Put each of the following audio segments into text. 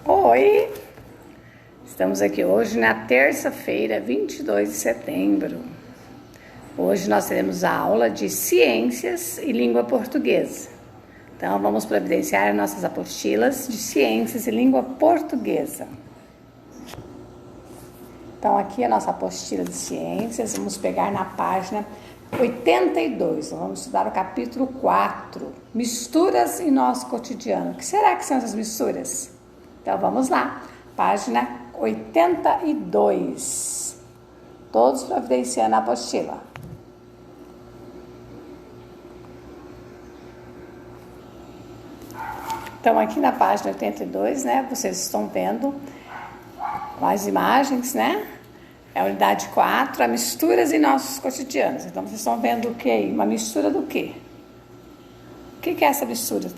Oi! Estamos aqui hoje na terça-feira, 22 de setembro. Hoje nós teremos a aula de Ciências e Língua Portuguesa. Então vamos providenciar nossas apostilas de Ciências e Língua Portuguesa. Então aqui a nossa apostila de Ciências, vamos pegar na página 82, vamos estudar o capítulo 4, Misturas em Nosso Cotidiano. O que será que são essas misturas? Então vamos lá, página 82, todos providenciando a apostila. Então aqui na página 82, né, vocês estão vendo as imagens, né? É a unidade 4, a misturas em nossos cotidianos. Então, vocês estão vendo o que aí? Uma mistura do quê? O que é essa mistura?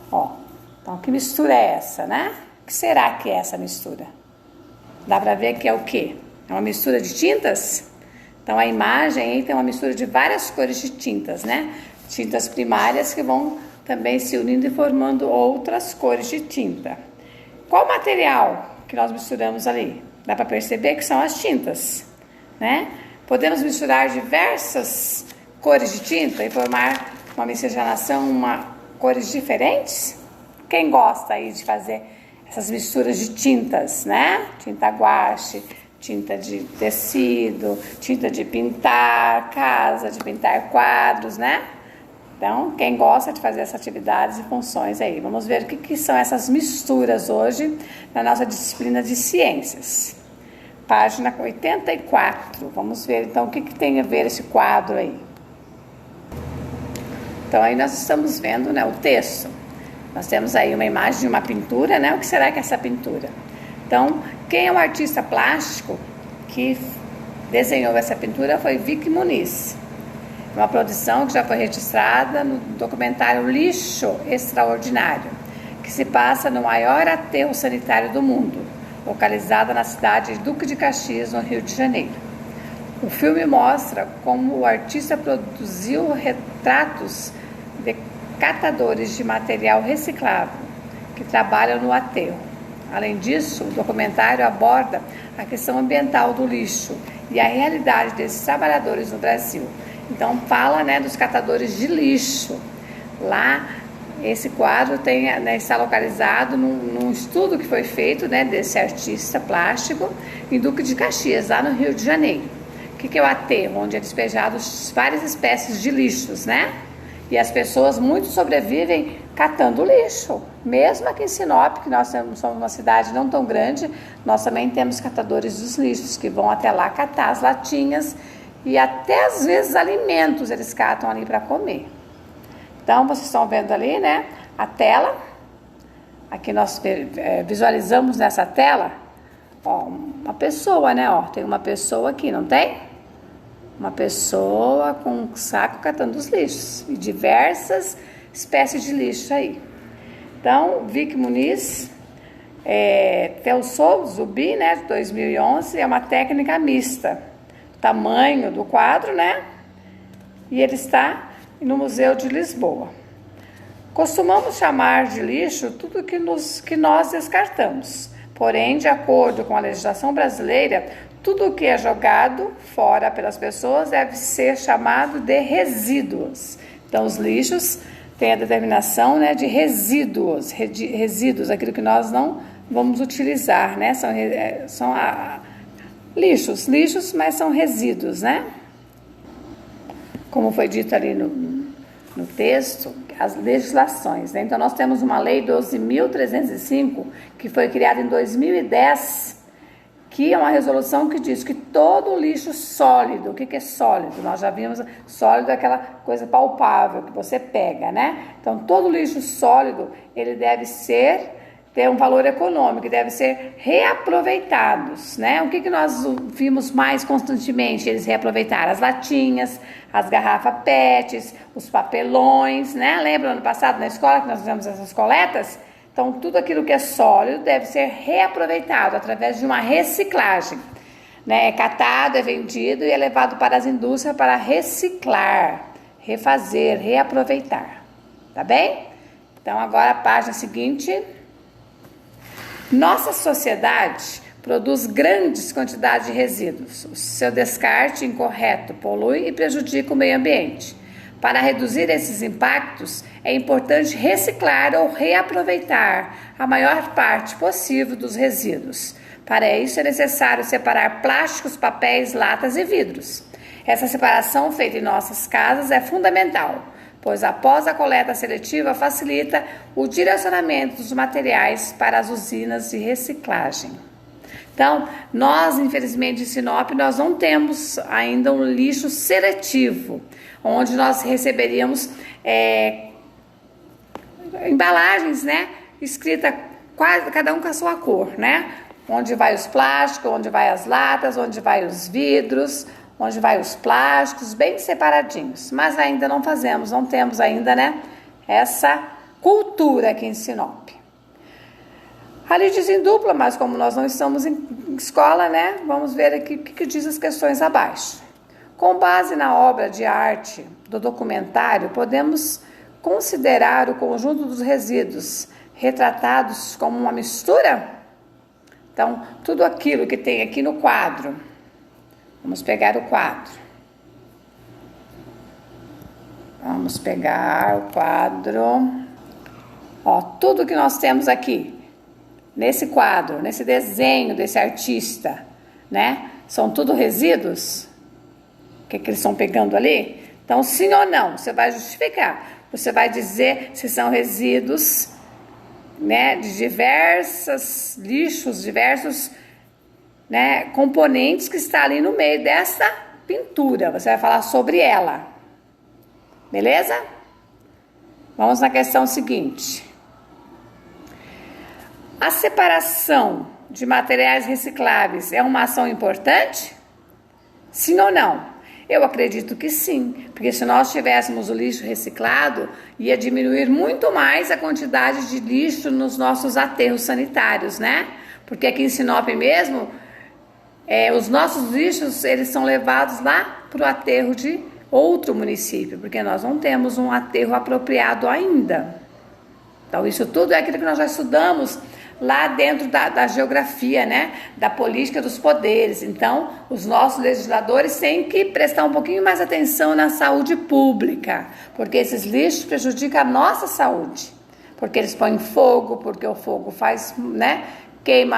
Então, que mistura é essa, né? O que será que é essa mistura? Dá pra ver que é o quê? É uma mistura de tintas? Então, a imagem aí tem uma mistura de várias cores de tintas, né? Tintas primárias que vão também se unindo e formando outras cores de tinta. Qual material que nós misturamos ali? Dá para perceber que são as tintas, né? Podemos misturar diversas cores de tinta e formar uma miscigenação, cores diferentes? Quem gosta aí de fazer essas misturas de tintas, né? Tinta guache, tinta de tecido, tinta de pintar casa, de pintar quadros, né? Então, quem gosta de fazer essas atividades e funções aí? Vamos ver o que são essas misturas hoje na nossa disciplina de ciências. Página 84. Vamos ver então o que tem a ver esse quadro aí. Então, aí nós estamos vendo, né, o texto. Nós temos aí uma imagem de uma pintura, né? O que será que é essa pintura? Então, quem é o artista plástico que desenhou essa pintura foi Vic Muniz. Uma produção que já foi registrada no documentário Lixo Extraordinário, que se passa no maior aterro sanitário do mundo, localizado na cidade de Duque de Caxias, no Rio de Janeiro. O filme mostra como o artista produziu retratos de catadores de material reciclável que trabalham no aterro. Além disso, o documentário aborda a questão ambiental do lixo e a realidade desses trabalhadores no Brasil. Então fala, né, dos catadores de lixo. Lá, esse quadro está localizado num estudo que foi feito, né, desse artista plástico em Duque de Caxias, lá no Rio de Janeiro. O que é o aterro? Onde é despejado várias espécies de lixos, né? E as pessoas muito sobrevivem catando lixo. Mesmo aqui em Sinop, que nós somos uma cidade não tão grande, nós também temos catadores dos lixos, que vão até lá catar as latinhas e até às vezes alimentos eles catam ali para comer. Então vocês estão vendo ali, né, a tela. Aqui nós visualizamos nessa tela, uma pessoa, né, tem uma pessoa aqui, não tem? Uma pessoa com um saco catando os lixos e diversas espécies de lixo aí. Então, Vic Muniz, Telsou Zubi, né, de 2011, é uma técnica mista. Tamanho do quadro, né? E ele está no Museu de Lisboa. Costumamos chamar de lixo tudo que nós descartamos. Porém, de acordo com a legislação brasileira, tudo que é jogado fora pelas pessoas deve ser chamado de resíduos. Então, os lixos têm a determinação, né, de resíduos, aquilo que nós não vamos utilizar, né? São lixos, mas são resíduos, né? Como foi dito ali no texto, as legislações, né? Então, nós temos uma lei 12.305, que foi criada em 2010, que é uma resolução que diz que todo lixo sólido, o que é sólido? Nós já vimos, sólido é aquela coisa palpável que você pega, né? Então, todo lixo sólido, ele deve ter um valor econômico, deve ser reaproveitados, né? O que nós vimos mais constantemente eles reaproveitaram? As latinhas, as garrafas PETs, os papelões, né? Lembra ano passado na escola que nós fizemos essas coletas? Então, tudo aquilo que é sólido deve ser reaproveitado através de uma reciclagem, né? É catado, é vendido e é levado para as indústrias para reciclar, refazer, reaproveitar, tá bem? Então, agora a página seguinte. Nossa sociedade produz grandes quantidades de resíduos. O seu descarte incorreto polui e prejudica o meio ambiente. Para reduzir esses impactos, é importante reciclar ou reaproveitar a maior parte possível dos resíduos. Para isso, é necessário separar plásticos, papéis, latas e vidros. Essa separação feita em nossas casas é fundamental, pois após a coleta seletiva facilita o direcionamento dos materiais para as usinas de reciclagem. Então, nós, infelizmente, em Sinop, nós não temos ainda um lixo seletivo, onde nós receberíamos embalagens, né, escrita cada um com a sua cor, né, onde vai os plásticos, onde vai as latas, onde vai os vidros, onde vai os plásticos, bem separadinhos, mas ainda não temos ainda, né, essa cultura aqui em Sinop. Ali diz em dupla, mas como nós não estamos em escola, né, vamos ver aqui o que diz as questões abaixo. Com base na obra de arte do documentário, podemos considerar o conjunto dos resíduos retratados como uma mistura? Então, tudo aquilo que tem aqui no quadro, vamos pegar o quadro. Vamos pegar o quadro. Ó, tudo que nós temos aqui, nesse quadro, nesse desenho desse artista, né? São tudo resíduos? O que eles estão pegando ali? Então, sim ou não? Você vai justificar. Você vai dizer se são resíduos, né, de diversos lixos, diversos, né, componentes que está ali no meio dessa pintura. Você vai falar sobre ela. Beleza? Vamos na questão seguinte. A separação de materiais recicláveis é uma ação importante? Sim ou não? Eu acredito que sim, porque se nós tivéssemos o lixo reciclado, ia diminuir muito mais a quantidade de lixo nos nossos aterros sanitários, né? Porque aqui em Sinop mesmo, os nossos lixos, eles são levados lá para o aterro de outro município, porque nós não temos um aterro apropriado ainda. Então, isso tudo é aquilo que nós já estudamos lá dentro da geografia, né, da política dos poderes. Então, os nossos legisladores têm que prestar um pouquinho mais atenção na saúde pública, porque esses lixos prejudicam a nossa saúde, porque eles põem fogo, porque o fogo faz, né, queima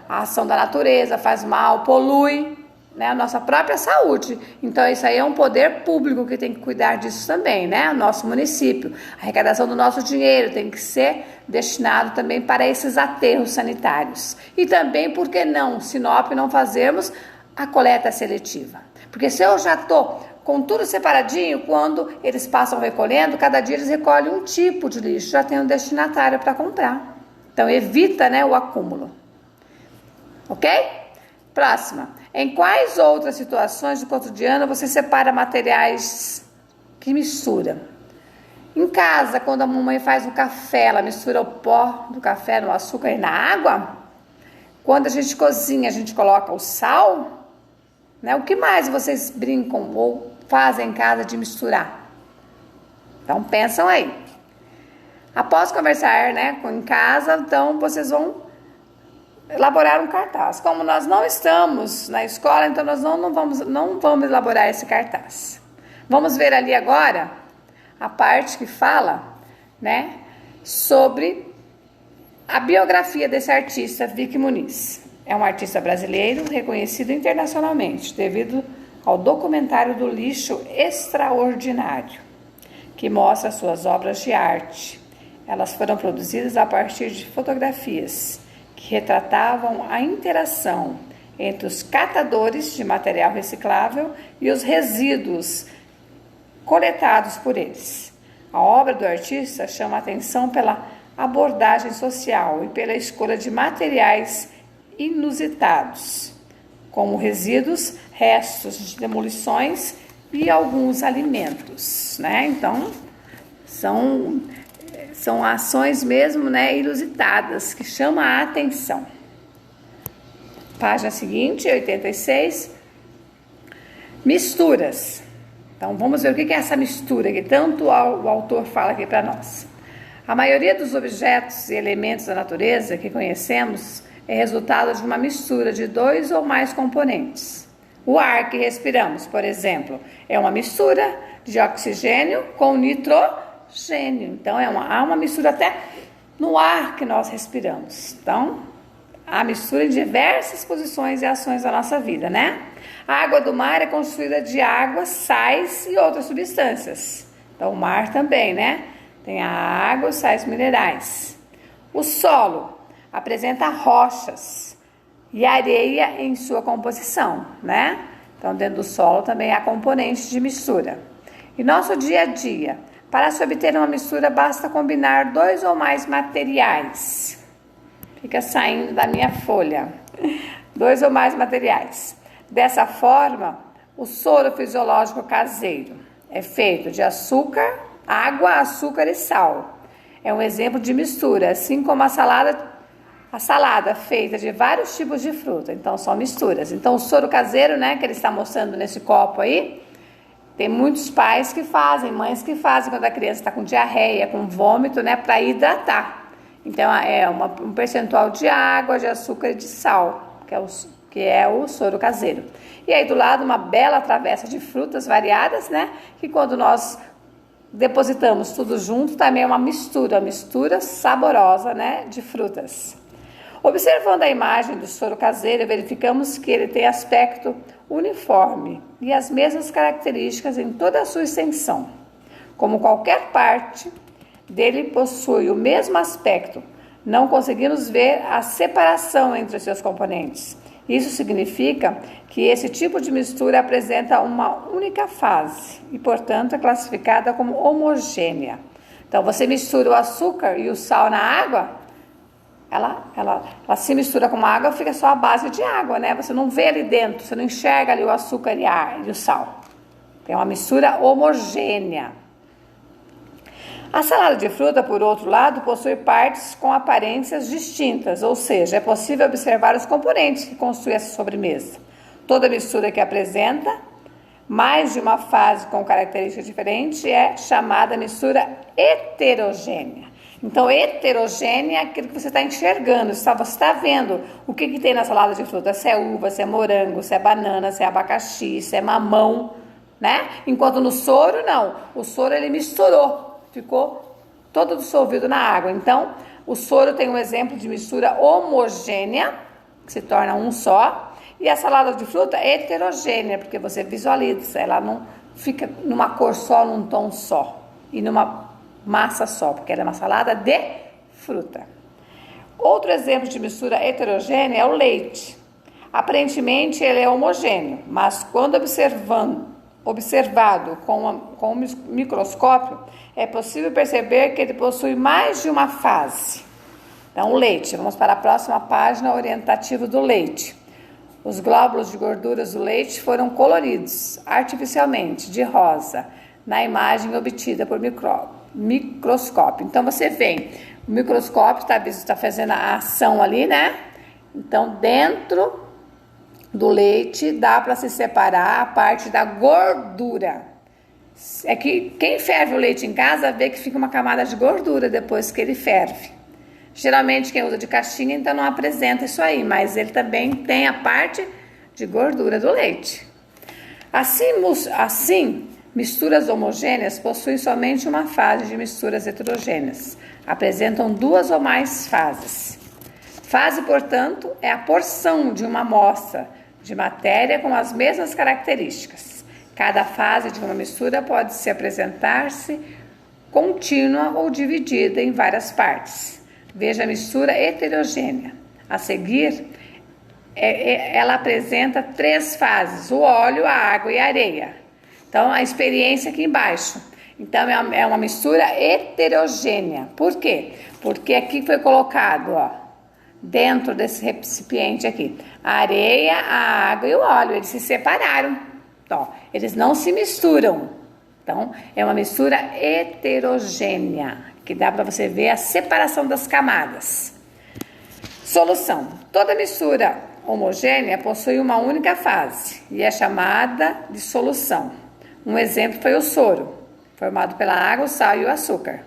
a ação da natureza, faz mal, polui, né, a nossa própria saúde. Então, isso aí é um poder público que tem que cuidar disso também, né, o nosso município. A arrecadação do nosso dinheiro tem que ser destinado também para esses aterros sanitários. E também, por que não, Sinop, não fazermos a coleta seletiva? Porque se eu já estou com tudo separadinho, quando eles passam recolhendo, cada dia eles recolhem um tipo de lixo, já tem um destinatário para comprar. Então, evita, né, o acúmulo. Ok? Próxima. Em quais outras situações do cotidiano você separa materiais que mistura? Em casa, quando a mamãe faz o café, ela mistura o pó do café no açúcar e na água? Quando a gente cozinha, a gente coloca o sal? Né? O que mais vocês brincam ou fazem em casa de misturar? Então, pensam aí. Após conversar, né, em casa, então vocês vão elaborar um cartaz. Como nós não estamos na escola, então nós não vamos elaborar esse cartaz. Vamos ver ali agora a parte que fala, né, sobre a biografia desse artista, Vicky Muniz. É um artista brasileiro reconhecido internacionalmente devido ao documentário do lixo extraordinário, que mostra suas obras de arte. Elas foram produzidas a partir de fotografias que retratavam a interação entre os catadores de material reciclável e os resíduos coletados por eles. A obra do artista chama a atenção pela abordagem social e pela escolha de materiais inusitados, como resíduos, restos de demolições e alguns alimentos, né? Então, são ações mesmo, né, inusitadas, que chamam a atenção. Página seguinte, 86. Misturas. Então, vamos ver o que é essa mistura que tanto o autor fala aqui para nós. A maioria dos objetos e elementos da natureza que conhecemos é resultado de uma mistura de 2 ou mais componentes. O ar que respiramos, por exemplo, é uma mistura de oxigênio com nitrogênio. Então, há uma mistura até no ar que nós respiramos. Então, há mistura em diversas posições e ações da nossa vida, né? A água do mar é constituída de água, sais e outras substâncias. Então, o mar também, né? Tem a água, sais minerais. O solo apresenta rochas e areia em sua composição, né? Então, dentro do solo também há componentes de mistura. Em nosso dia a dia, para se obter uma mistura, basta combinar 2 ou mais materiais. Fica saindo da minha folha. 2 ou mais materiais. Dessa forma, o soro fisiológico caseiro é feito de açúcar, água, açúcar e sal. É um exemplo de mistura, assim como a salada feita de vários tipos de fruta. Então, são misturas. Então, o soro caseiro, né, que ele está mostrando nesse copo aí, tem muitos pais que fazem, mães que fazem quando a criança está com diarreia, com vômito, né, para hidratar. Então, é um percentual de água, de açúcar e de sal, que é o soro caseiro. E aí, do lado, uma bela travessa de frutas variadas, né, que quando nós depositamos tudo junto, também é uma mistura saborosa, né, de frutas. Observando a imagem do soro caseiro, verificamos que ele tem aspecto uniforme e as mesmas características em toda a sua extensão. Como qualquer parte dele possui o mesmo aspecto, não conseguimos ver a separação entre os seus componentes. Isso significa que esse tipo de mistura apresenta uma única fase e, portanto, é classificada como homogênea. Então, você mistura o açúcar e o sal na água, ela se mistura com a água, fica só a base de água, né? Você não vê ali dentro, você não enxerga ali o açúcar e o sal. É uma mistura homogênea. A salada de fruta, por outro lado, possui partes com aparências distintas, ou seja, é possível observar os componentes que constituem essa sobremesa. Toda mistura que apresenta mais de uma fase com características diferentes é chamada mistura heterogênea. Então, heterogênea é aquilo que você está enxergando, você está vendo o que tem na salada de fruta, se é uva, se é morango, se é banana, se é abacaxi, se é mamão, né? Enquanto no soro, não. O soro, ele misturou, ficou todo dissolvido na água. Então, o soro tem um exemplo de mistura homogênea, que se torna um só, e a salada de fruta é heterogênea, porque você visualiza, ela não fica numa cor só, num tom só, e numa massa só, porque ela é uma salada de fruta. Outro exemplo de mistura heterogênea é o leite. Aparentemente ele é homogêneo, mas quando observado com um microscópio, é possível perceber que ele possui mais de uma fase. Então, o leite, vamos para a próxima página, orientativo do leite. Os glóbulos de gorduras do leite foram coloridos artificialmente de rosa na imagem obtida por microscópio. Então, você vê, o microscópio está fazendo a ação ali, né? Então, dentro do leite dá para se separar a parte da gordura. É que quem ferve o leite em casa vê que fica uma camada de gordura depois que ele ferve. Geralmente quem usa de caixinha então não apresenta isso aí, mas ele também tem a parte de gordura do leite. Assim, misturas homogêneas possuem somente uma fase de misturas heterogêneas. Apresentam 2 ou mais fases. Fase, portanto, é a porção de uma amostra de matéria com as mesmas características. Cada fase de uma mistura pode se apresentar-se contínua ou dividida em várias partes. Veja a mistura heterogênea. A seguir, ela apresenta 3 fases: o óleo, a água e a areia. Então, a experiência aqui embaixo. Então, é uma mistura heterogênea. Por quê? Porque aqui foi colocado, ó, dentro desse recipiente aqui, a areia, a água e o óleo. Eles se separaram. Então, eles não se misturam. Então, é uma mistura heterogênea, que dá para você ver a separação das camadas. Solução. Toda mistura homogênea possui uma única fase e é chamada de solução. Um exemplo foi o soro, formado pela água, o sal e o açúcar.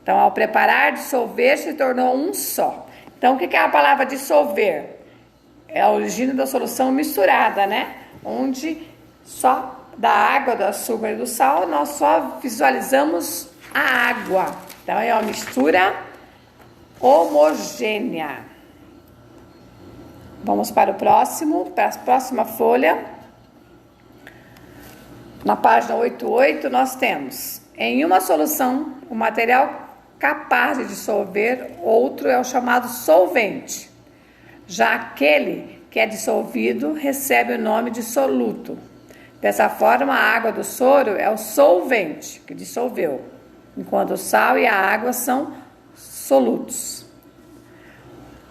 Então, ao preparar, dissolver se tornou um só. Então, o que é a palavra dissolver? É a origem da solução misturada, né? Onde só da água, do açúcar e do sal, nós só visualizamos a água. Então, é uma mistura homogênea. Vamos para a próxima folha. Na página 88, nós temos: em uma solução, o material capaz de dissolver outro é o chamado solvente. Já aquele que é dissolvido recebe o nome de soluto. Dessa forma, a água do soro é o solvente que dissolveu, enquanto o sal e a água são solutos.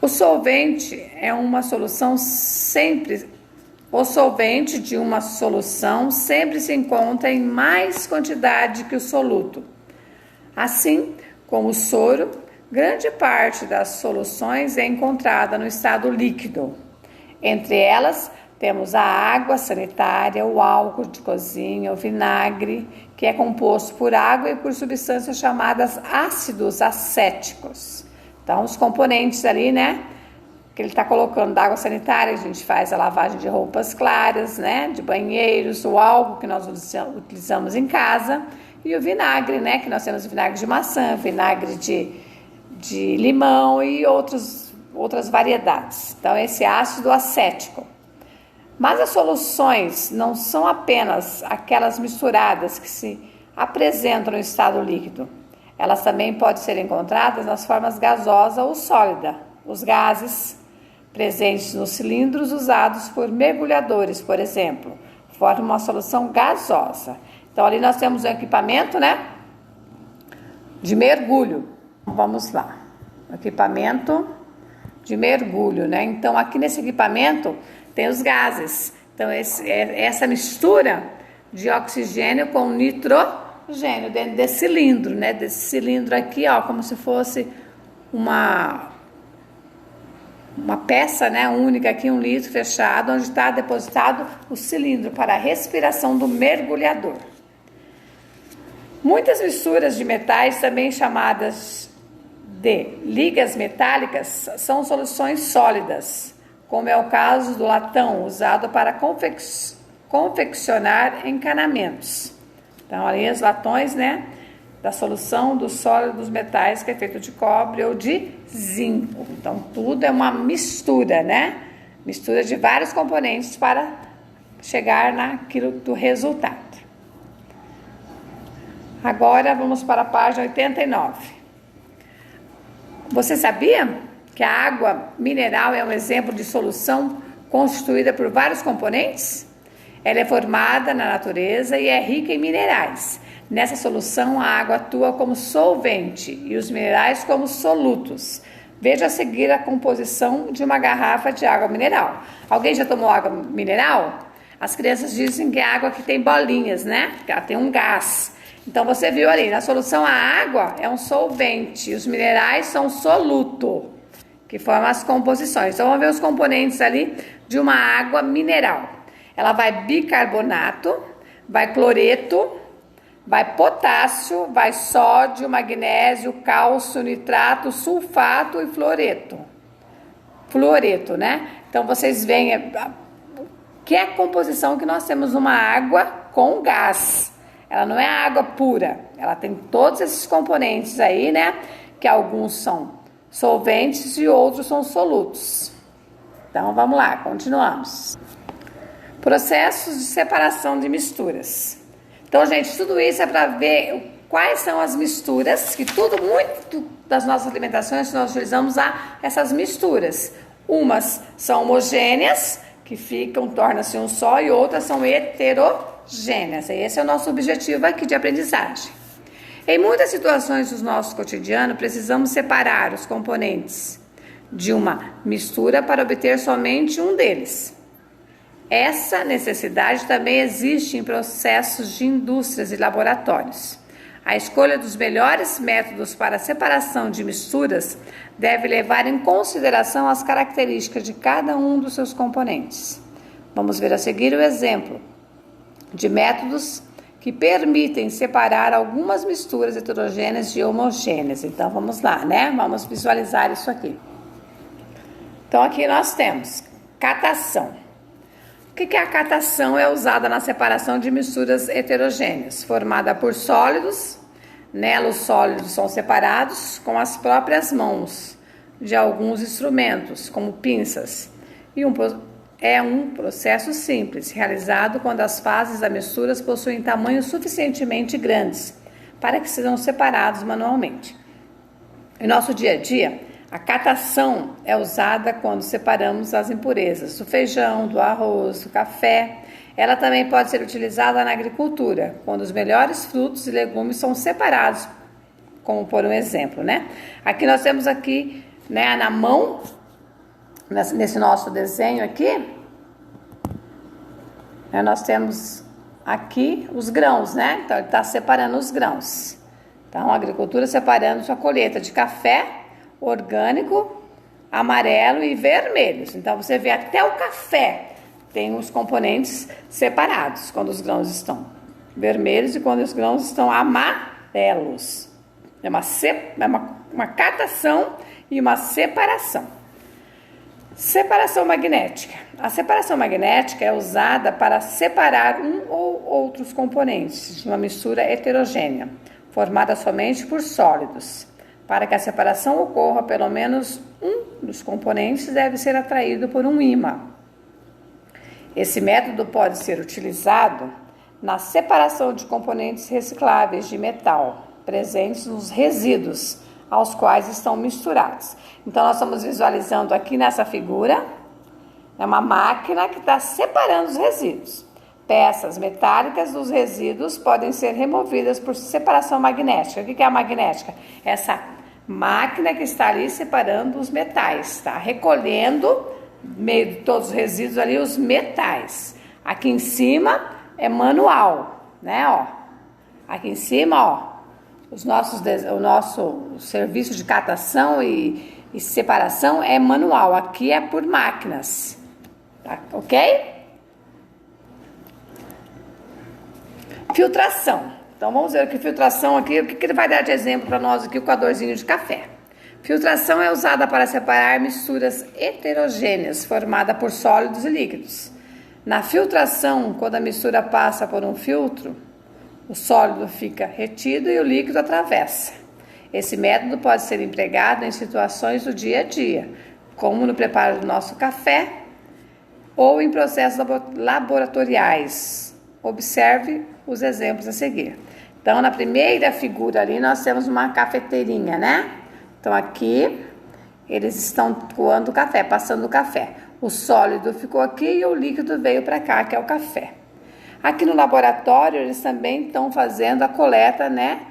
O solvente de uma solução sempre se encontra em mais quantidade que o soluto. Assim como o soro, grande parte das soluções é encontrada no estado líquido. Entre elas, temos a água sanitária, o álcool de cozinha, o vinagre, que é composto por água e por substâncias chamadas ácidos acéticos. Então, os componentes ali, né, que ele está colocando da água sanitária, a gente faz a lavagem de roupas claras, né, de banheiros, o álcool que nós utilizamos em casa, e o vinagre, né, que nós temos o vinagre de maçã, vinagre de limão e outras variedades. Então, esse ácido acético. Mas as soluções não são apenas aquelas misturadas que se apresentam no estado líquido. Elas também podem ser encontradas nas formas gasosa ou sólida. Os gases presentes nos cilindros usados por mergulhadores, por exemplo, formam uma solução gasosa. Então, ali nós temos um equipamento, né, de mergulho. Vamos lá. Equipamento de mergulho, né? Então, aqui nesse equipamento tem os gases. Então, essa mistura de oxigênio com nitrogênio dentro desse cilindro, né? Desse cilindro aqui, ó, como se fosse uma peça, né, única aqui, 1 litro fechado, onde está depositado o cilindro para a respiração do mergulhador. Muitas misturas de metais, também chamadas de ligas metálicas, são soluções sólidas, como é o caso do latão, usado para confeccionar encanamentos. Então, ali os latões, né, da solução do sólido dos metais, que é feito de cobre ou de zinco. Então, tudo é uma mistura, né? Mistura de vários componentes para chegar naquilo do resultado. Agora, vamos para a página 89. Você sabia que a água mineral é um exemplo de solução constituída por vários componentes? Ela é formada na natureza e é rica em minerais. Nessa solução, a água atua como solvente e os minerais como solutos. Veja a seguir a composição de uma garrafa de água mineral. Alguém já tomou água mineral? As crianças dizem que é água que tem bolinhas, né? Que ela tem um gás. Então, você viu ali, na solução a água é um solvente e os minerais são soluto, que formam as composições. Então, vamos ver os componentes ali de uma água mineral. Ela vai bicarbonato, vai cloreto, vai potássio, vai sódio, magnésio, cálcio, nitrato, sulfato e fluoreto. Fluoreto, né? Então, vocês veem que é a composição que nós temos numa água com gás. Ela não é água pura, ela tem todos esses componentes aí, né? Que alguns são solventes e outros são solutos. Então, vamos lá, continuamos. Processos de separação de misturas. Então, gente, tudo isso é para ver quais são as misturas, que muito das nossas alimentações nós utilizamos essas misturas. Umas são homogêneas, que tornam-se um só, e outras são heterogêneas. Esse é o nosso objetivo aqui de aprendizagem. Em muitas situações do nosso cotidiano, precisamos separar os componentes de uma mistura para obter somente um deles. Essa necessidade também existe em processos de indústrias e laboratórios. A escolha dos melhores métodos para a separação de misturas deve levar em consideração as características de cada um dos seus componentes. Vamos ver a seguir o exemplo de métodos que permitem separar algumas misturas heterogêneas de homogêneas. Então, vamos lá, né? Vamos visualizar isso aqui. Então, aqui nós temos catação. O que é a catação? É usada na separação de misturas heterogêneas, formada por sólidos. Nela, os sólidos são separados com as próprias mãos de alguns instrumentos, como pinças. É um processo simples, realizado quando as fases da mistura possuem tamanhos suficientemente grandes para que sejam separados manualmente. Em nosso dia a dia, a catação é usada quando separamos as impurezas do feijão, do arroz, do café. Ela também pode ser utilizada na agricultura, quando os melhores frutos e legumes são separados, como por um exemplo, né? Aqui nós temos aqui, né, na mão, nesse nosso desenho aqui, né, nós temos aqui os grãos, né? Então ele está separando os grãos. Então a agricultura separando sua colheita de café orgânico, amarelo e vermelhos. Então você vê até o café tem os componentes separados quando os grãos estão vermelhos e quando os grãos estão amarelos. É uma catação e uma separação. Separação magnética. A separação magnética é usada para separar um ou outros componentes de uma mistura heterogênea, formada somente por sólidos. Para que a separação ocorra, pelo menos um dos componentes deve ser atraído por um ímã. Esse método pode ser utilizado na separação de componentes recicláveis de metal, presentes nos resíduos aos quais estão misturados. Então, nós estamos visualizando aqui nessa figura, é uma máquina que está separando os resíduos. Peças metálicas dos resíduos podem ser removidas por separação magnética. O que é a magnética? Essa máquina que está ali separando os metais, está recolhendo, no meio de todos os resíduos ali, os metais. Aqui em cima é manual, né? Ó. Aqui em cima, ó, o nosso serviço de catação e separação é manual. Aqui é por máquinas, tá? Ok? Filtração. Então vamos ver que filtração aqui, o que ele vai dar de exemplo para nós aqui, o coadorzinho de café. Filtração é usada para separar misturas heterogêneas, formada por sólidos e líquidos. Na filtração, quando a mistura passa por um filtro, o sólido fica retido e o líquido atravessa. Esse método pode ser empregado em situações do dia a dia, como no preparo do nosso café ou em processos laboratoriais. Observe os exemplos a seguir. Então, na primeira figura ali, nós temos uma cafeteirinha, né? Então, aqui, eles estão coando o café, passando o café. O sólido ficou aqui e o líquido veio para cá, que é o café. Aqui no laboratório, eles também estão fazendo a coleta, né,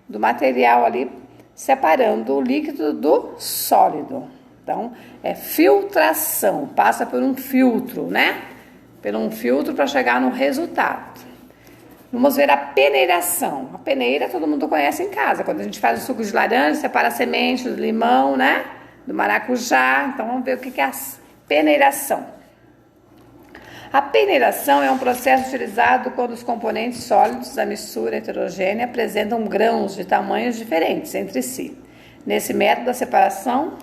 do material ali, separando o líquido do sólido. Então, é filtração, passa por um filtro, né? Por um filtro para chegar no resultado. Vamos ver a peneiração. A peneira todo mundo conhece em casa. Quando a gente faz o suco de laranja, separa a semente do limão, né? Do maracujá. Então, vamos ver o que é a peneiração. A peneiração é um processo utilizado quando os componentes sólidos da mistura heterogênea apresentam grãos de tamanhos diferentes entre si. Nesse método da separação,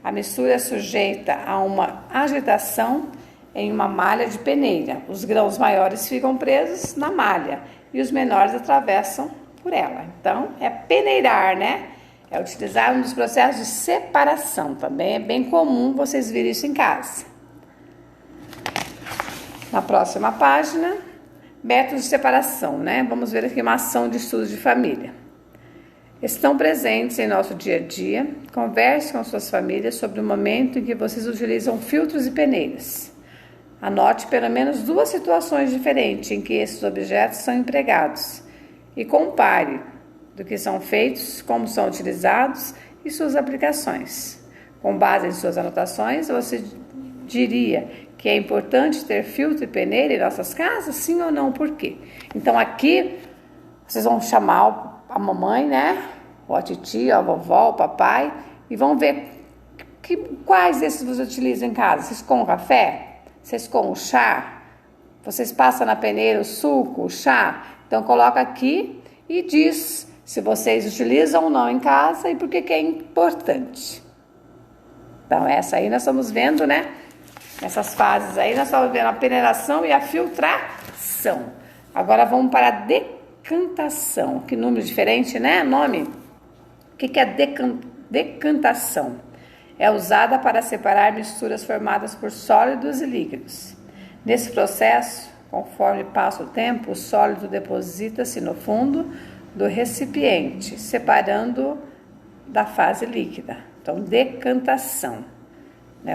a mistura é sujeita a uma agitação em uma malha de peneira. Os grãos maiores ficam presos na malha e os menores atravessam por ela. Então, é peneirar, né? É utilizar um dos processos de separação. Também é bem comum vocês verem isso em casa. Na próxima página, métodos de separação, né? Vamos ver aqui uma ação de estudo de família. Estão presentes em nosso dia a dia. Converse com suas famílias sobre o momento em que vocês utilizam filtros e peneiras. Anote pelo menos 2 situações diferentes em que esses objetos são empregados e compare do que são feitos, como são utilizados e suas aplicações. Com base em suas anotações, você diria que é importante ter filtro e peneira em nossas casas? Sim ou não? Por quê? Então aqui vocês vão chamar a mamãe, né? Ou a titia, a vovó, o papai, e vão ver quais desses você utiliza em casa. Vocês com café? Vocês com o chá? Vocês passam na peneira o suco, o chá? Então coloca aqui e diz se vocês utilizam ou não em casa e por que é importante. Então essa aí nós estamos vendo, né? Essas fases aí nós estamos vendo a peneiração e a filtração. Agora vamos para a decantação. Que número diferente, né? Nome. O que é decantação? É usada para separar misturas formadas por sólidos e líquidos. Nesse processo, conforme passa o tempo, o sólido deposita-se no fundo do recipiente, separando da fase líquida. Então, decantação.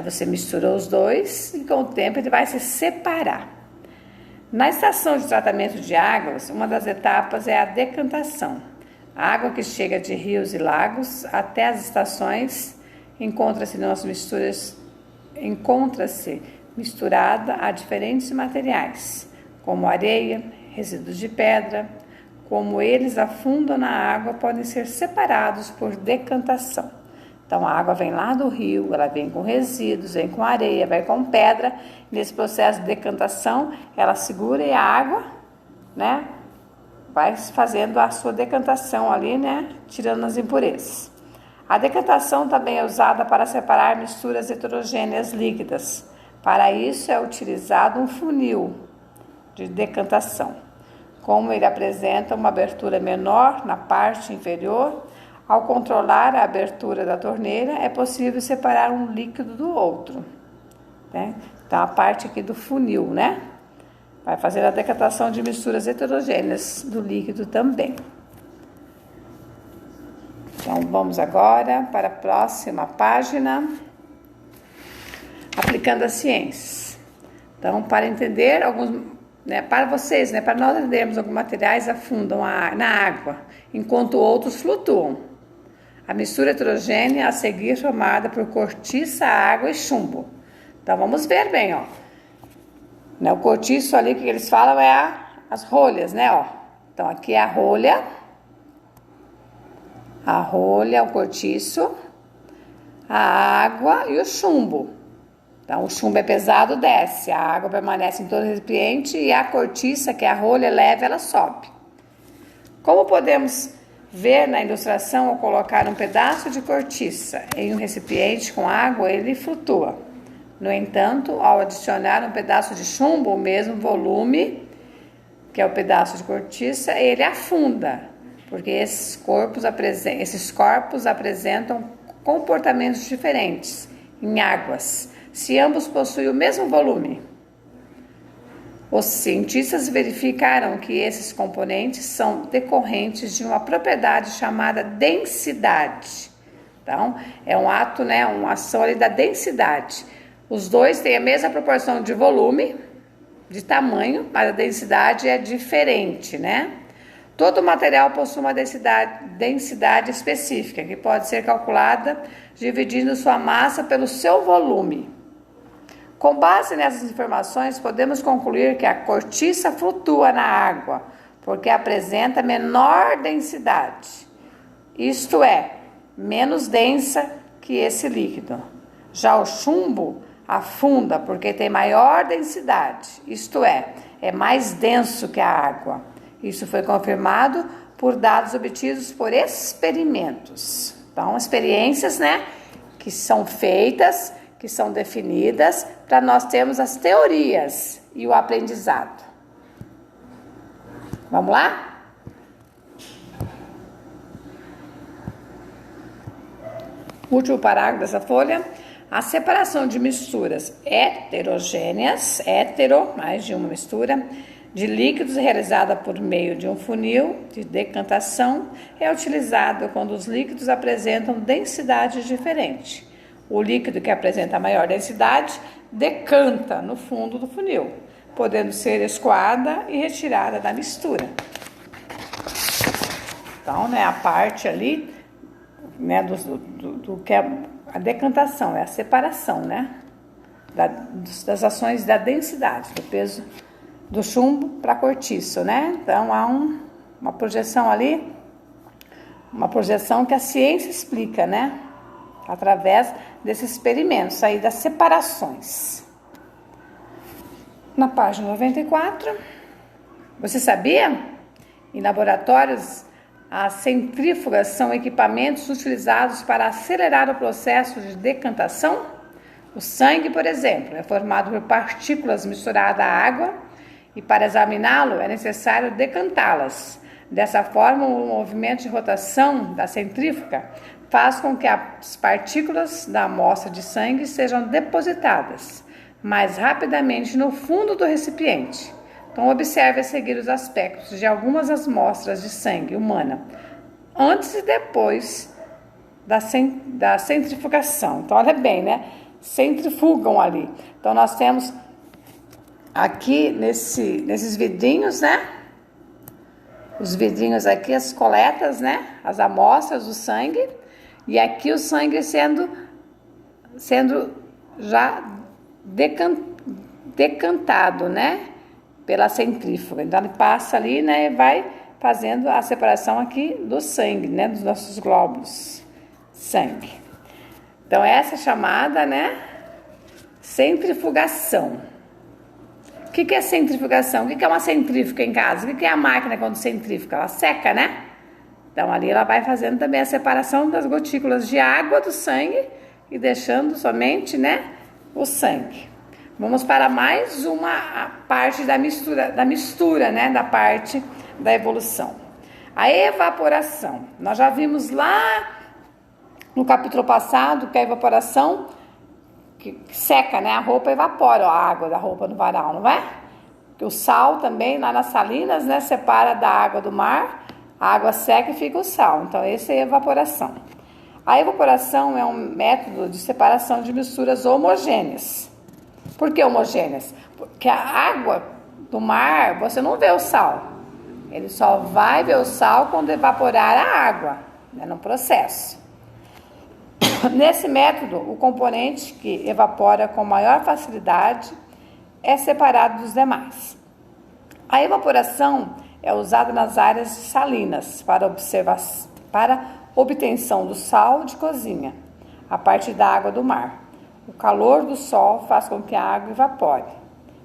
Você misturou os dois e com o tempo ele vai se separar. Na estação de tratamento de águas, uma das etapas é a decantação. A água que chega de rios e lagos até as estações encontra-se misturada a diferentes materiais, como areia, resíduos de pedra. Como eles afundam na água, podem ser separados por decantação. Então, a água vem lá do rio, ela vem com resíduos, vem com areia, vai com pedra. Nesse processo de decantação, ela segura e a água, vai fazendo a sua decantação ali, tirando as impurezas. A decantação também é usada para separar misturas heterogêneas líquidas. Para isso é utilizado um funil de decantação. Como ele apresenta uma abertura menor na parte inferior, ao controlar a abertura da torneira, é possível separar um líquido do outro. Então, a parte aqui do funil, vai fazer a decantação de misturas heterogêneas do líquido também. Então, vamos agora para a próxima página. Aplicando as ciências. Então, para entender alguns, para vocês, para nós entendermos, alguns materiais afundam na água, enquanto outros flutuam. A mistura heterogênea a seguir formada por cortiça, água e chumbo. Então, vamos ver bem, O cortiço ali, que eles falam é as rolhas, Então, aqui é a rolha, o cortiço, a água e o chumbo. Então, o chumbo é pesado, desce, a água permanece em todo o recipiente e a cortiça, que é a rolha leve, ela sobe. Como podemos ver na ilustração, ao colocar um pedaço de cortiça em um recipiente com água, ele flutua. No entanto, ao adicionar um pedaço de chumbo, o mesmo volume, que é o pedaço de cortiça, ele afunda, porque esses corpos apresentam comportamentos diferentes em águas, se ambos possuem o mesmo volume. Os cientistas verificaram que esses componentes são decorrentes de uma propriedade chamada densidade. Então, é um ato, uma ação ali da densidade. Os dois têm a mesma proporção de volume, de tamanho, mas a densidade é diferente, Todo material possui uma densidade específica, que pode ser calculada dividindo sua massa pelo seu volume. Com base nessas informações, podemos concluir que a cortiça flutua na água, porque apresenta menor densidade, isto é, menos densa que esse líquido. Já o chumbo afunda porque tem maior densidade, isto é mais denso que a água. Isso foi confirmado por dados obtidos por experimentos. Então, experiências, que são feitas, que são definidas, para nós termos as teorias e o aprendizado. Vamos lá? Último parágrafo dessa folha. A separação de misturas heterogêneas, mais de uma mistura, de líquidos realizada por meio de um funil de decantação é utilizado quando os líquidos apresentam densidades diferentes. O líquido que apresenta maior densidade decanta no fundo do funil, podendo ser escoada e retirada da mistura. Então, a parte ali, do que é a decantação, é a separação, das ações da densidade, do peso do chumbo para cortiço, Então, há uma projeção ali, uma projeção que a ciência explica, Através desses experimentos aí das separações. Na página 94, você sabia Em laboratórios, as centrífugas são equipamentos utilizados para acelerar o processo de decantação. O sangue, por exemplo, é formado por partículas misturadas à água e para examiná-lo é necessário decantá-las. Dessa forma, o movimento de rotação da centrífuga faz com que as partículas da amostra de sangue sejam depositadas mais rapidamente no fundo do recipiente. Então, observe a seguir os aspectos de algumas amostras de sangue humana, antes e depois da centrifugação. Então, olha bem, né? Centrifugam ali. Então, nós temos aqui nesses vidrinhos, né? Os vidrinhos aqui, as coletas, né? As amostras do sangue. E aqui o sangue sendo já decantado, né? Pela centrífuga. Então, ele passa ali, né, e vai fazendo a separação aqui do sangue, né, dos nossos glóbulos sangue. Então, essa é chamada, né, centrifugação. O que é centrifugação? O que é uma centrífuga em casa? O que é a máquina quando centrífuga? Ela seca, né? Então, ali ela vai fazendo também a separação das gotículas de água do sangue e deixando somente, né, o sangue. Vamos para mais uma parte da mistura, né, da parte da evolução. A evaporação. Nós já vimos lá no capítulo passado que a evaporação que seca, né, a roupa evapora, a água da roupa no varal, não é? Que o sal também, lá nas salinas, né, separa da água do mar, a água seca e fica o sal. Então, essa é a evaporação. A evaporação é um método de separação de misturas homogêneas. Por que homogêneas? Porque a água do mar, você não vê o sal. Ele só vai ver o sal quando evaporar a água, né, no processo. Nesse método, o componente que evapora com maior facilidade é separado dos demais. A evaporação é usada nas áreas salinas para obtenção do sal de cozinha, a partir da água do mar. O calor do sol faz com que a água evapore,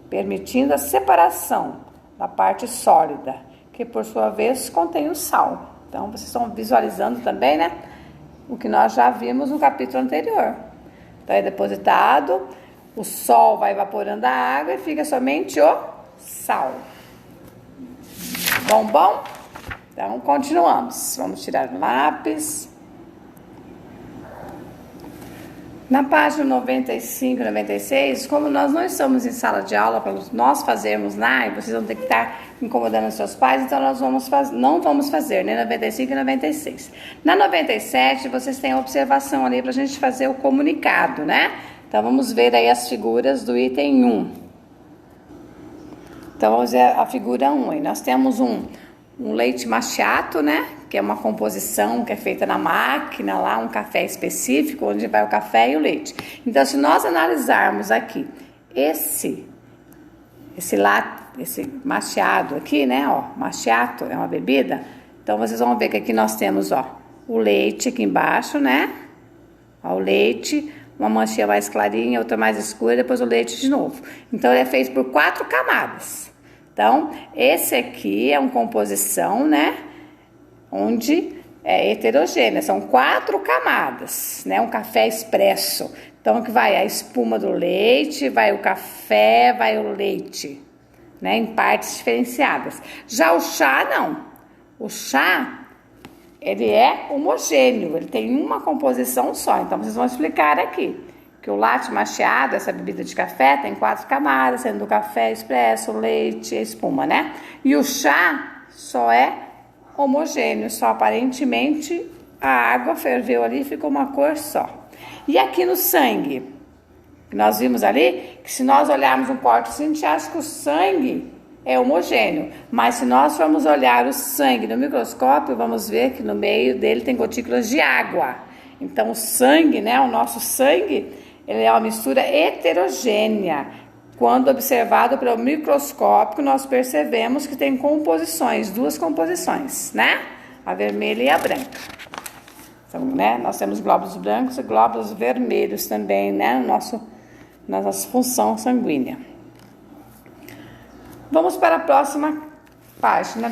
permitindo a separação da parte sólida, que por sua vez contém o sal. Então, vocês estão visualizando também, né, o que nós já vimos no capítulo anterior. Então, é depositado, o sol vai evaporando a água e fica somente o sal. Bom? Então, continuamos. Vamos tirar o lápis. Na página 95 e 96, como nós não estamos em sala de aula para nós fazermos lá, e vocês vão ter que estar incomodando os seus pais, então nós não vamos fazer, nem 95 e 96. Na 97, vocês têm a observação ali para a gente fazer o comunicado, né? Então, vamos ver aí as figuras do item 1. Então, vamos ver a figura 1 aí. Nós temos um leite macchiato, né? Que é uma composição que é feita na máquina, lá um café específico, onde vai o café e o leite. Então, se nós analisarmos aqui esse macchiato aqui, né? Ó, macchiato é uma bebida. Então, vocês vão ver que aqui nós temos, ó, o leite aqui embaixo, né? Ó, o leite, uma manchinha mais clarinha, outra mais escura, depois o leite de novo. Então, ele é feito por 4 camadas. Então, esse aqui é uma composição, né, onde é heterogênea, são 4 camadas, né, um café expresso. Então, que vai a espuma do leite, vai o café, vai o leite, né, em partes diferenciadas. Já o chá, não. O chá, ele é homogêneo, ele tem uma composição só. Então, vocês vão explicar aqui. Que o latte macchiato, essa bebida de café, tem 4 camadas, sendo o café expresso, o leite e a espuma, né? E o chá só é homogêneo, só aparentemente a água ferveu ali e ficou uma cor só. E aqui no sangue, nós vimos ali que se nós olharmos um porte assim, a gente acha que o sangue é homogêneo. Mas se nós formos olhar o sangue no microscópio, vamos ver que no meio dele tem gotículas de água. Então o sangue, né, o nosso sangue, ele é uma mistura heterogênea. Quando observado pelo microscópio, nós percebemos que tem composições, 2 composições, né? A vermelha e a branca. Então, né, nós temos glóbulos brancos e glóbulos vermelhos também, né, na nossa função sanguínea. Vamos para a próxima página.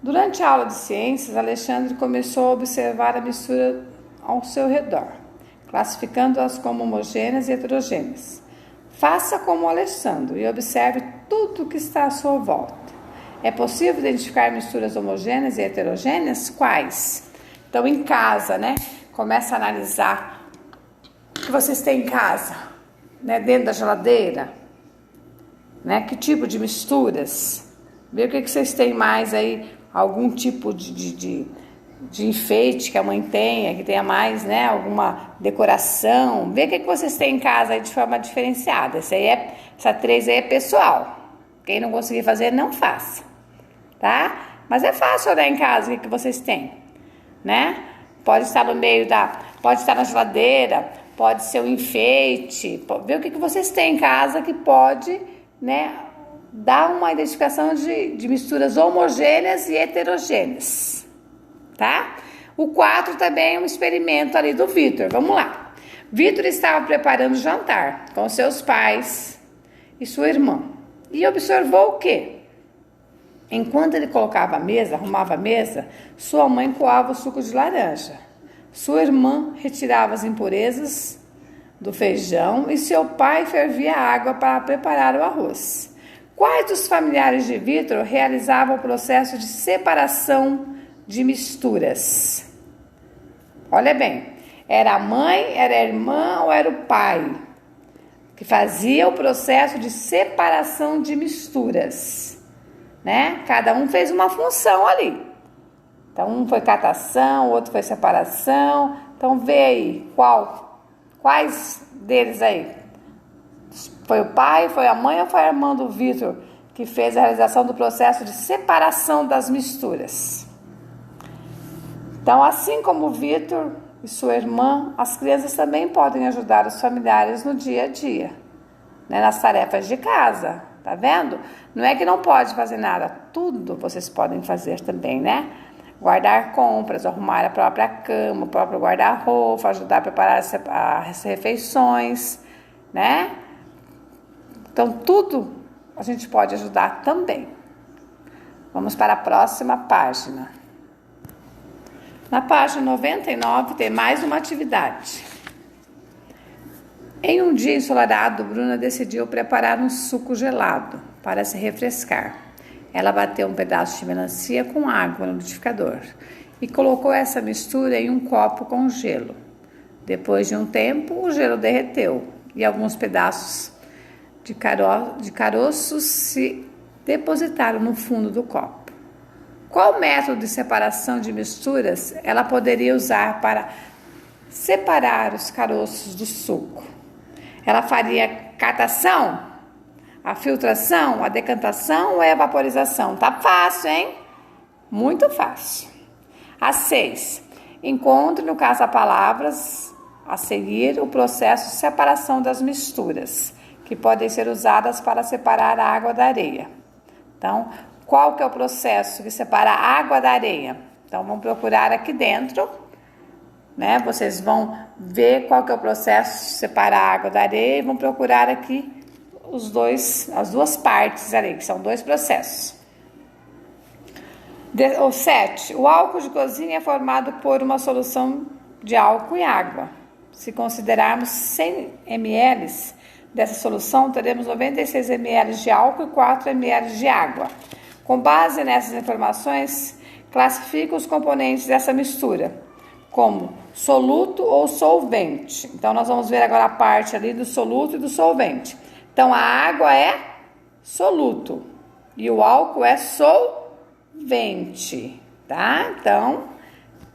Durante a aula de ciências, Alexandre começou a observar a mistura ao seu redor, classificando-as como homogêneas e heterogêneas. Faça como Alexandre e observe tudo o que está à sua volta. É possível identificar misturas homogêneas e heterogêneas? Quais? Então, em casa, né? Começa a analisar o que vocês têm em casa, né? Dentro da geladeira, né? Que tipo de misturas? Vê o que vocês têm mais aí, algum tipo de enfeite que a mãe tenha, que tenha mais, né? Alguma decoração. Vê o que vocês têm em casa aí de forma diferenciada. Essa 3 aí é pessoal. Quem não conseguir fazer, não faça, tá? Mas é fácil olhar em casa o que vocês têm, né? Pode estar no meio pode estar na geladeira, pode ser um enfeite. Ver o que vocês têm em casa que pode, né, dar uma identificação de misturas homogêneas e heterogêneas, tá? O 4 também é um experimento ali do Vitor. Vamos lá. Vitor estava preparando o jantar com seus pais e sua irmã e observou o quê? Enquanto ele colocava a mesa, arrumava a mesa, sua mãe coava o suco de laranja. Sua irmã retirava as impurezas do feijão e seu pai fervia a água para preparar o arroz. Quais dos familiares de Vitor realizavam o processo de separação de misturas? Olha bem, era a mãe, era a irmã ou era o pai que fazia o processo de separação de misturas? Né? Cada um fez uma função ali. Então, um foi catação, o outro foi separação. Então, vê aí quais deles aí? Foi o pai, foi a mãe ou foi a irmã do Vitor que fez a realização do processo de separação das misturas? Então, assim como o Vitor e sua irmã, as crianças também podem ajudar os familiares no dia a dia, né? Nas tarefas de casa. Tá vendo? Não é que não pode fazer nada, tudo vocês podem fazer também, né? Guardar compras, arrumar a própria cama, o próprio guarda-roupa, ajudar a preparar as refeições, né? Então, tudo a gente pode ajudar também. Vamos para a próxima página. Na página 99 tem mais uma atividade. Em um dia ensolarado, Bruna decidiu preparar um suco gelado para se refrescar. Ela bateu um pedaço de melancia com água no liquidificador e colocou essa mistura em um copo com gelo. Depois de um tempo, o gelo derreteu e alguns pedaços de caroços se depositaram no fundo do copo. Qual método de separação de misturas ela poderia usar para separar os caroços do suco? Ela faria catação, a filtração, a decantação ou a vaporização? Tá fácil, hein? Muito fácil. A 6. Encontre no caça-palavras a seguir o processo de separação das misturas, que podem ser usadas para separar a água da areia. Então, qual que é o processo que separa a água da areia? Então, vamos procurar aqui dentro. Né? Vocês vão ver qual que é o processo de separar a água da areia e vão procurar aqui as duas partes ali, que são 2 processos. O 7. O álcool de cozinha é formado por uma solução de álcool e água. Se considerarmos 100 ml dessa solução, teremos 96 ml de álcool e 4 ml de água. Com base nessas informações, classifica os componentes dessa mistura como soluto ou solvente. Então, nós vamos ver agora a parte ali do soluto e do solvente. Então, a água é soluto e o álcool é solvente, tá? Então,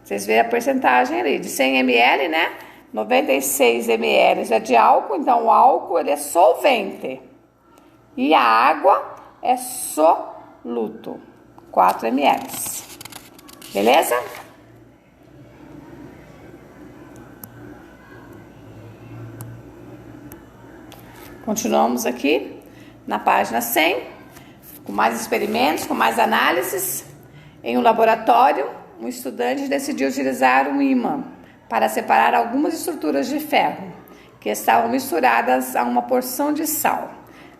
vocês veem a porcentagem ali, de 100 ml, né? 96 ml é de álcool, então o álcool ele é solvente. E a água é soluto, 4 ml. Beleza? Continuamos aqui na página 100, com mais experimentos, com mais análises. Em um laboratório, um estudante decidiu utilizar um ímã para separar algumas estruturas de ferro que estavam misturadas a uma porção de sal.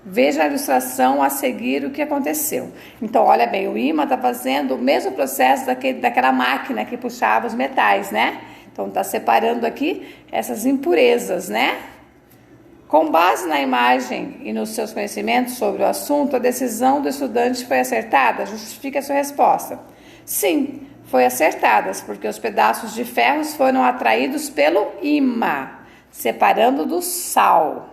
Veja a ilustração a seguir o que aconteceu. Então, olha bem, o ímã está fazendo o mesmo processo daquela máquina que puxava os metais, né? Então, está separando aqui essas impurezas, né? Com base na imagem e nos seus conhecimentos sobre o assunto, a decisão do estudante foi acertada? Justifique a sua resposta. Sim, foi acertada, porque os pedaços de ferro foram atraídos pelo ímã, separando do sal.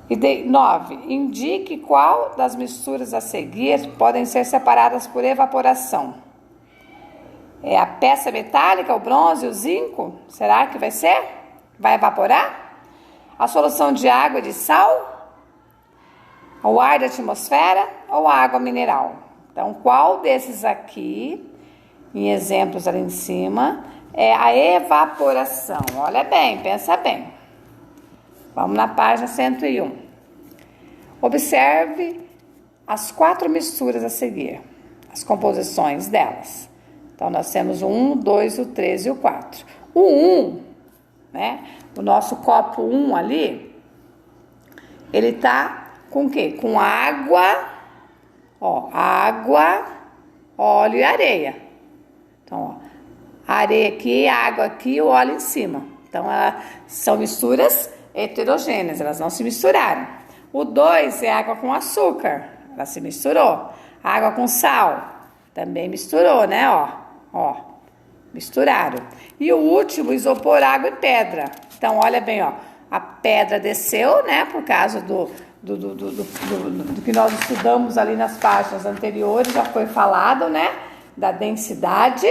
E 9. Indique qual das misturas a seguir podem ser separadas por evaporação. É a peça metálica, o bronze, o zinco? Será que vai ser? Vai evaporar? A solução de água e de sal? O ar da atmosfera ou a água mineral? Então, qual desses aqui, em exemplos ali em cima, é a evaporação? Olha bem, pensa bem. Vamos na página 101. Observe as 4 misturas a seguir, as composições delas. Então, nós temos o 1, o 2, o 3 e o 4. O 1, né? O nosso copo 1 ali, ele tá com o quê? Com água, ó, água, óleo e areia. Então, ó, areia aqui, água aqui, o óleo em cima. Então, são misturas heterogêneas, elas não se misturaram. O 2 é água com açúcar, ela se misturou. Água com sal, também misturou, né? Ó, misturaram. E o último, isopor, água e pedra. Então, olha bem, ó, a pedra desceu, né? Por causa do que nós estudamos ali nas páginas anteriores, já foi falado, né? Da densidade.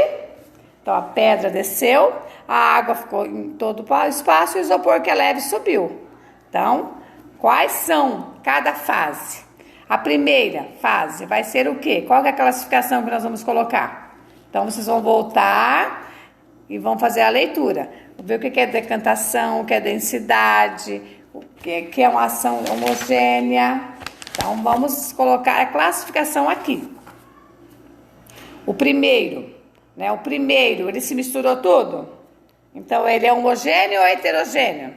Então, a pedra desceu, a água ficou em todo o espaço e o isopor que é leve subiu. Então, quais são cada fase? A primeira fase vai ser o quê? Qual que é a classificação que nós vamos colocar? Então, vocês vão voltar e vão fazer a leitura. Vou ver o que é decantação, o que é densidade, o que é uma ação homogênea. Então, vamos colocar a classificação aqui. O primeiro, né? O primeiro, ele se misturou tudo? Então, ele é homogêneo ou heterogêneo?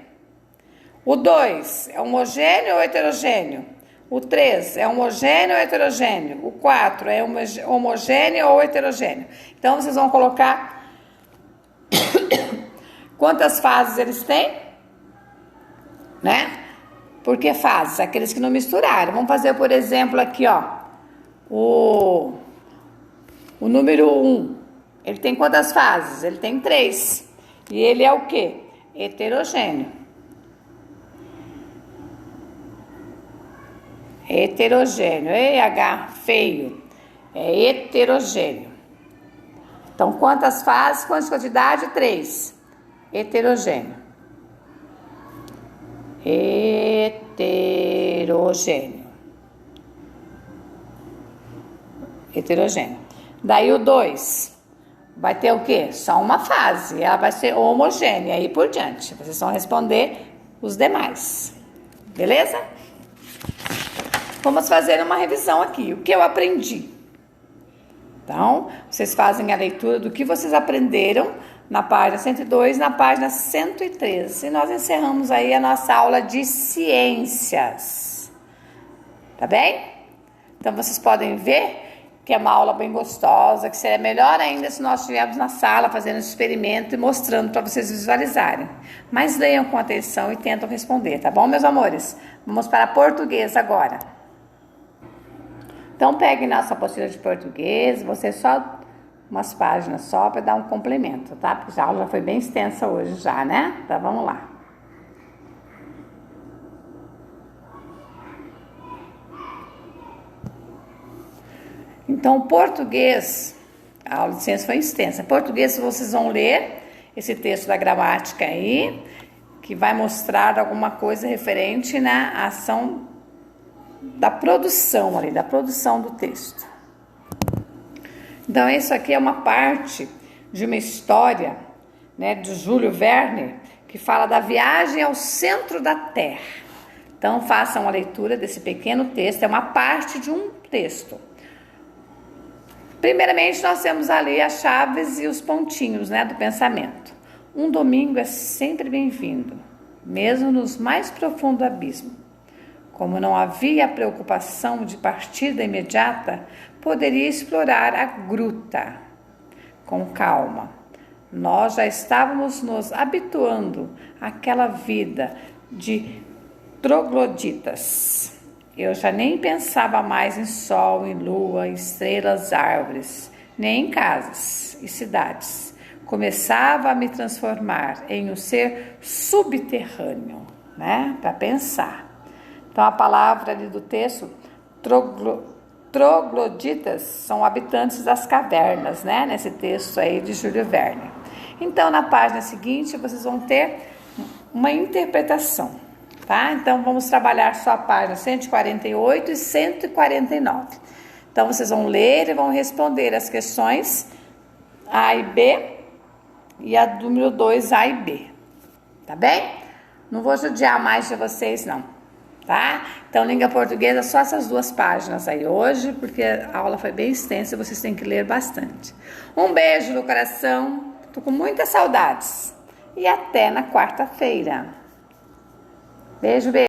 O 2 é homogêneo ou heterogêneo? O 3 é homogêneo ou heterogêneo? O 4 é homogêneo ou heterogêneo? Então, vocês vão colocar quantas fases eles têm, né? Por que fases? Aqueles que não misturaram. Vamos fazer, por exemplo, aqui, ó, o número 1. Ele tem quantas fases? Ele tem 3. E ele é o quê? Heterogêneo. Heterogêneo. EH, feio. É heterogêneo. Então, quantas fases? Quantas quantidade? 3. Heterogêneo. Heterogêneo. Heterogêneo. Daí o 2 vai ter o quê? Só uma fase. Ela vai ser homogênea e aí por diante. Vocês vão responder os demais. Beleza? Vamos fazer uma revisão aqui. O que eu aprendi? Então, vocês fazem a leitura do que vocês aprenderam na página 102, na página 113. E nós encerramos aí a nossa aula de ciências. Tá bem? Então, vocês podem ver que é uma aula bem gostosa, que seria melhor ainda se nós estivéssemos na sala fazendo um experimento e mostrando para vocês visualizarem. Mas leiam com atenção e tentam responder, tá bom, meus amores? Vamos para português agora. Então, peguem nossa apostila de português, você só umas páginas só para dar um complemento, tá? Porque a aula já foi bem extensa hoje já, né? Então, vamos lá. Então, português, a aula de ciência foi extensa. Português, vocês vão ler esse texto da gramática aí, que vai mostrar alguma coisa referente na ação da produção ali, da produção do texto. Então, isso aqui é uma parte de uma história, né, de Júlio Verne, que fala da viagem ao centro da Terra. Então, façam a leitura desse pequeno texto, é uma parte de um texto. Primeiramente, nós temos ali as chaves e os pontinhos, né, do pensamento. Um domingo é sempre bem-vindo, mesmo nos mais profundos abismos. Como não havia preocupação de partida imediata, poderia explorar a gruta com calma. Nós já estávamos nos habituando àquela vida de trogloditas. Eu já nem pensava mais em sol, em lua, em estrelas, árvores, nem em casas e cidades. Começava a me transformar em um ser subterrâneo, né? Para pensar. Então, a palavra ali do texto, trogloditas, são habitantes das cavernas, né? Nesse texto aí de Júlio Verne. Então, na página seguinte, vocês vão ter uma interpretação, tá? Então, vamos trabalhar só a página 148 e 149. Então, vocês vão ler e vão responder as questões A e B e a número 2, A e B. Tá bem? Não vou judiar mais de vocês, não. Tá? Então, língua portuguesa, só essas 2 páginas aí hoje, porque a aula foi bem extensa e vocês têm que ler bastante. Um beijo no coração, tô com muitas saudades. E até na quarta-feira. Beijo, beijo.